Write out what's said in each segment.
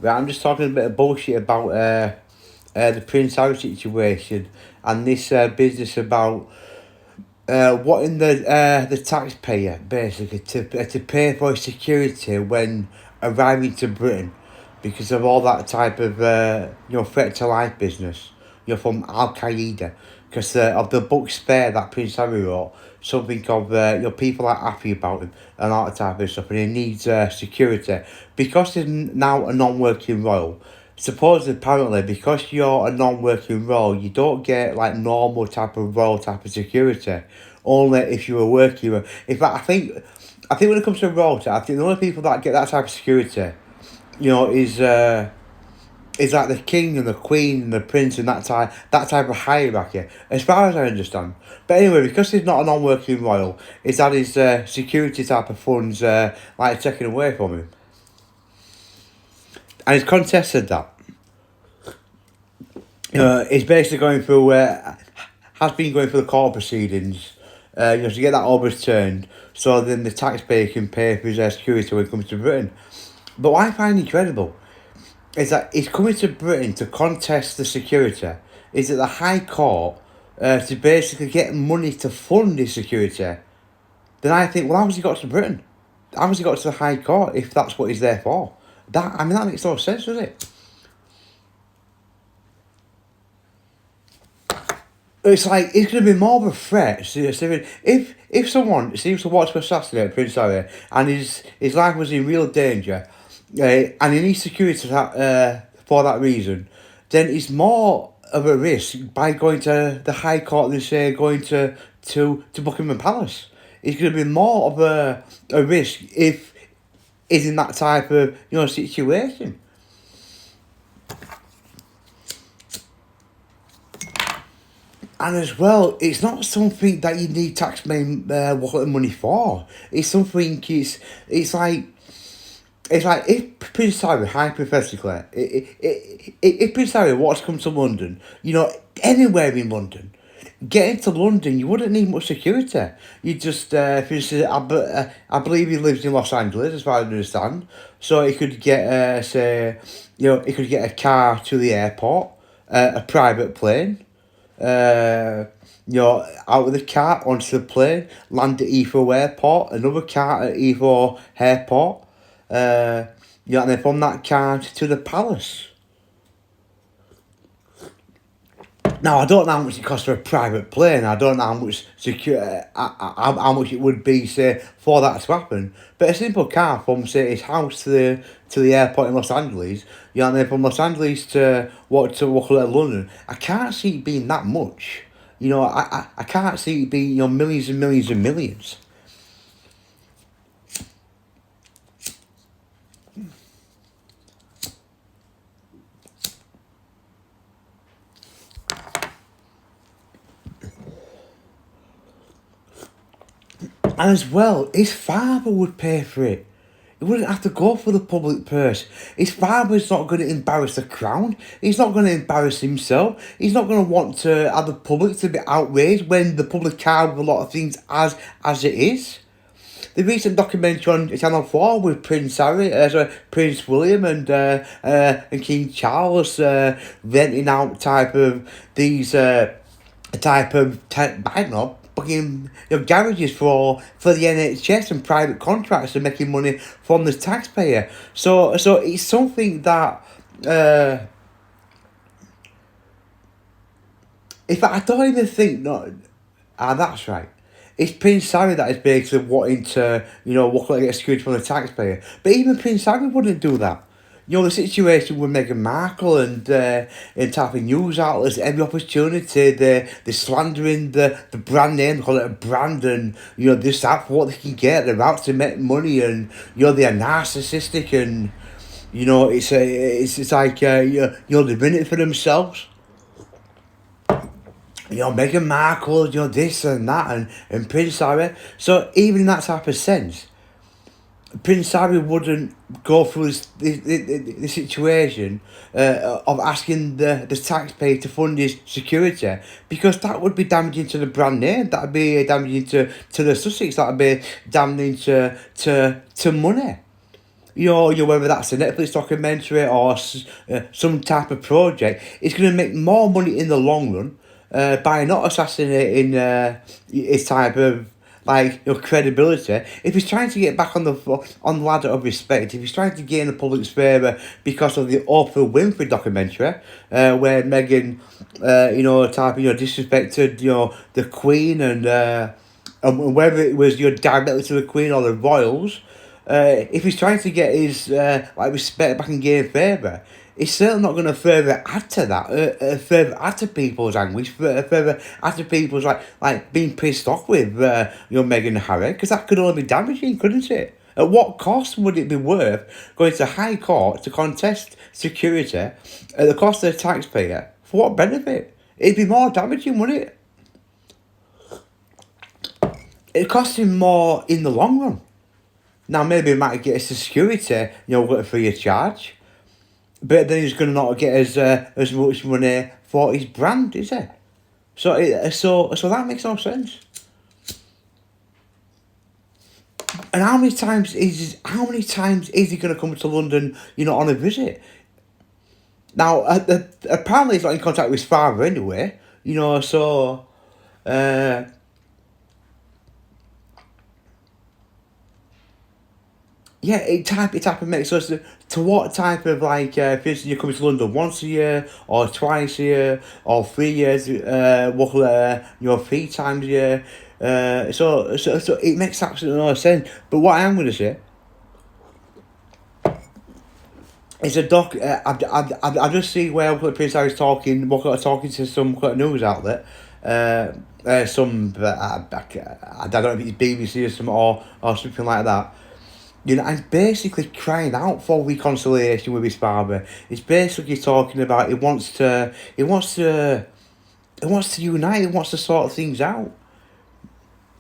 Right, I'm just talking a bit of bullshit about the Prince Harry situation and this business about wanting the taxpayer basically to pay for his security when arriving to Britain because of all that type of threat to life business. You're from Al Qaeda because of the book Spare that Prince Harry wrote. Something of people are happy about him and all that type of stuff, and he needs security because he's now a non-working royal. Supposedly, apparently, because you're a non-working role, you don't get like normal type of role type of security. Only if you're a working role. In fact, I think when it comes to royalty, I think the only people that get that type of security, is like the king and the queen and the prince and that type of hierarchy, as far as I understand. But anyway, because he's not a non-working royal, is that his security type of funds like taken away from him, and he's contested that. He's basically going through has been going through the court proceedings, to get that overturned, so then the taxpayer can pay for his security when it comes to Britain. But what I find incredible is that he's coming to Britain to contest the security. Is at the High Court to basically get money to fund his security. Then I think, well, how has he got to Britain? How has he got to the High Court if that's what he's there for? That makes no sense, does it? It's like it's going to be more of a threat. So if someone seems to want to assassinate Prince Harry and his life was in real danger, and he needs security for that reason, then it's more of a risk by going to the High Court than say going to Buckingham Palace. It's going to be more of a risk if is in that type of situation. And as well, it's not something that you need taxman wallet money for. It's something. It's like if Prince Harry, hypothetically, if Prince Harry wants to come to London, anywhere in London, getting to London, you wouldn't need much security. You just, for instance, I believe he lives in Los Angeles, as far as I understand. So he could get, he could get a car to the airport, a private plane, out of the car onto the plane, land at Heathrow Airport, another car at Heathrow Airport, and then from that car to the palace. Now I don't know how much it costs for a private plane. I don't know how much how much it would be, say, for that to happen. But a simple car from, say, his house to the airport in Los Angeles, and then from Los Angeles to walk to London, I can't see it being that much. I can't see it being millions and millions and millions. And as well, his father would pay for it. He wouldn't have to go for the public purse. His father's not going to embarrass the crown. He's not going to embarrass himself. He's not going to want to have the public to be outraged when the public are with a lot of things as it is. The recent documentary on Channel 4 with Prince Harry, Prince William and King Charles renting out type of these I don't know, fucking garages for the NHS and private contracts and making money from the taxpayer. So it's something that if I don't even think no, that's right. It's Prince Harry that is basically wanting to walk like get security from the taxpayer. But even Prince Harry wouldn't do that. The situation with Meghan Markle and tapping news outlets, every opportunity, they're slandering the brand name, they call it a brand, and this that for what they can get, they're out to make money, and they're narcissistic, and it's like they're in it for themselves. Meghan Markle, this and that, and Prince Harry. So even in that type of sense, Prince Harry wouldn't go through the situation of asking the taxpayer to fund his security, because that would be damaging to the brand name. That would be damaging to the Sussex. That would be damaging to money. whether that's a Netflix documentary or some type of project, it's going to make more money in the long run by not assassinating his type of credibility. If he's trying to get back on the ladder of respect, if he's trying to gain the public's favour because of the Oprah Winfrey documentary, where Meghan, disrespected the Queen and whether it was directly to the Queen or the royals, if he's trying to get his respect back and gain favour, it's certainly not going to further add to that, further add to people's anguish, further add to people's being pissed off with Meghan and Harry, because that could only be damaging, couldn't it? At what cost would it be worth going to High Court to contest security at the cost of the taxpayer? For what benefit? It'd be more damaging, wouldn't it? It'd cost him more in the long run. Now, maybe he might get his security, free of charge. But then he's going to not get as much money for his brand, is he? So that makes no sense. And how many times is he going to come to London, on a visit? Now, apparently he's not in contact with his father anyway, so... Yeah, it type of makes us to what type of for instance, you're coming to London once a year or twice a year or 3 years, 3 times a year. So it makes absolutely no sense. But what I am going to say is I just see where Prince Harry's talking to some news outlet. Some I don't know if it's BBC or some or something like that. And basically crying out for reconciliation with his father. It's basically talking about he wants to unite, he wants to sort things out.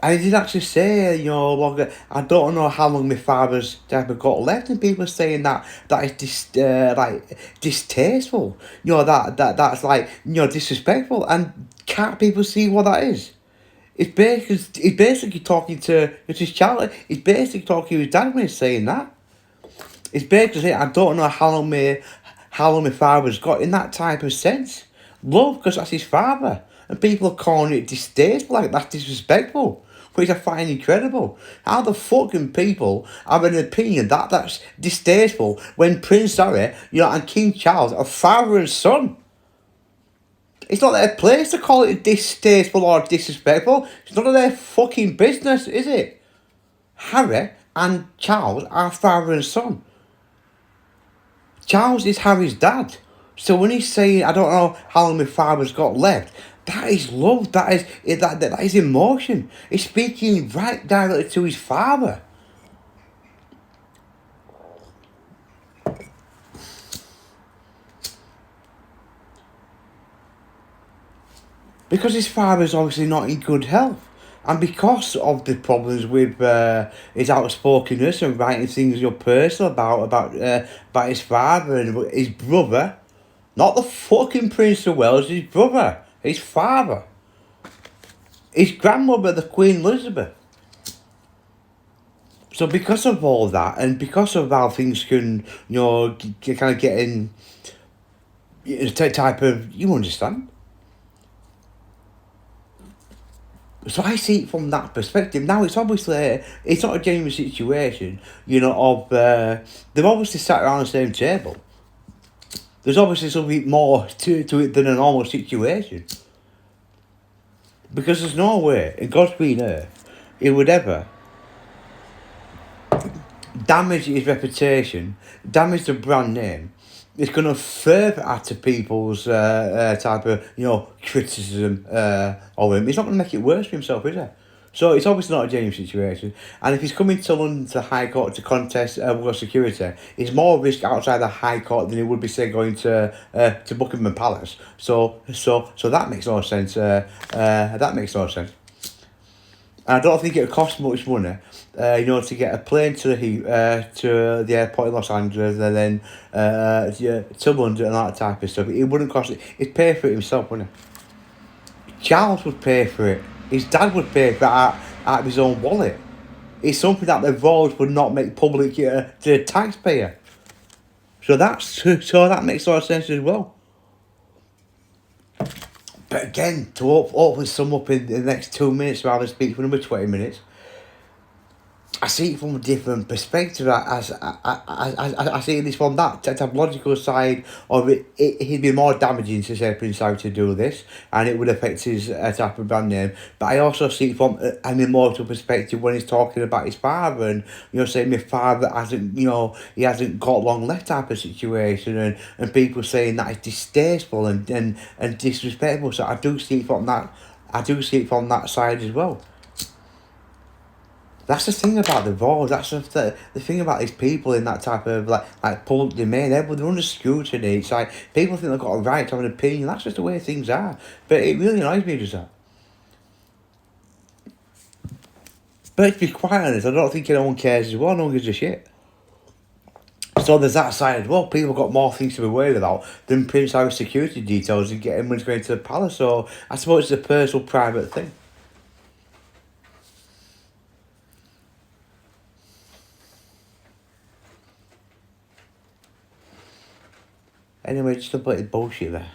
And he did actually say, I don't know how long my father's type of got left, and people are saying that is distasteful. That's disrespectful, and can't people see what that is? He's basically talking to his child. He's basically talking to his dad when he's saying that. He's basically saying, I don't know how long my father's got, in that type of sense. Love, because that's his father. And people are calling it distasteful, that's disrespectful. Which I find incredible. How the fucking people have an opinion that's distasteful when Prince Harry, and King Charles are father and son? It's not their place to call it distasteful or disrespectful. It's none of their fucking business, is it? Harry and Charles are father and son. Charles is Harry's dad. So when he's saying, I don't know how long my father's got left, that is love, that is emotion. He's speaking right directly to his father. Because his father's obviously not in good health. And because of the problems with his outspokenness and writing things personal about his father and his brother, not the fucking Prince of Wales, his brother, his father, his grandmother, the Queen Elizabeth. So because of all that, and because of how things can, kind of get in type of, you understand? So I see it from that perspective. Now it's obviously, it's not a genuine situation, they've obviously sat around the same table. There's obviously something more to it than a normal situation. Because there's no way in God's green earth he would ever damage his reputation, damage the brand name. It's going to further add to people's type of, criticism of him. It's not going to make it worse for himself, is it? So it's obviously not a genuine situation. And if he's coming to London to High Court to contest security, it's more risk outside the High Court than it would be, say, going to Buckingham Palace. So that makes no sense. That makes no sense. And I don't think it would cost much money, to get a plane to the airport in Los Angeles and then to London and that type of stuff. It wouldn't cost it. He'd pay for it himself, wouldn't he? Charles would pay for it. His dad would pay for it out of his own wallet. It's something that the roads would not make public to the taxpayer. So that makes a lot of sense as well. But again, to hopefully sum up in the next 2 minutes rather than speak for another 20 minutes, I see it from a different perspective. I see this from that technological side of it. It'd be more damaging to say Prince Harry to do this, and it would affect his type of brand name. But I also see it from an emotional perspective when he's talking about his father, and saying my father hasn't, he hasn't got long left type of situation, and people saying that it's distasteful and disrespectful. So I do see it from that. I do see it from that side as well. That's the thing about the roads. That's the thing about these people in that type of like public domain. They're under scrutiny. It's like people think they've got a right to have an opinion. That's just the way things are. But it really annoys me, does that? But to be quite honest, I don't think anyone cares as well. No one gives a shit. So there's that side as well. People got more things to be worried about than Prince Harry's security details and getting when he's going to the palace. So I suppose it's a personal, private thing. Anyway, just a bit of bullshit there.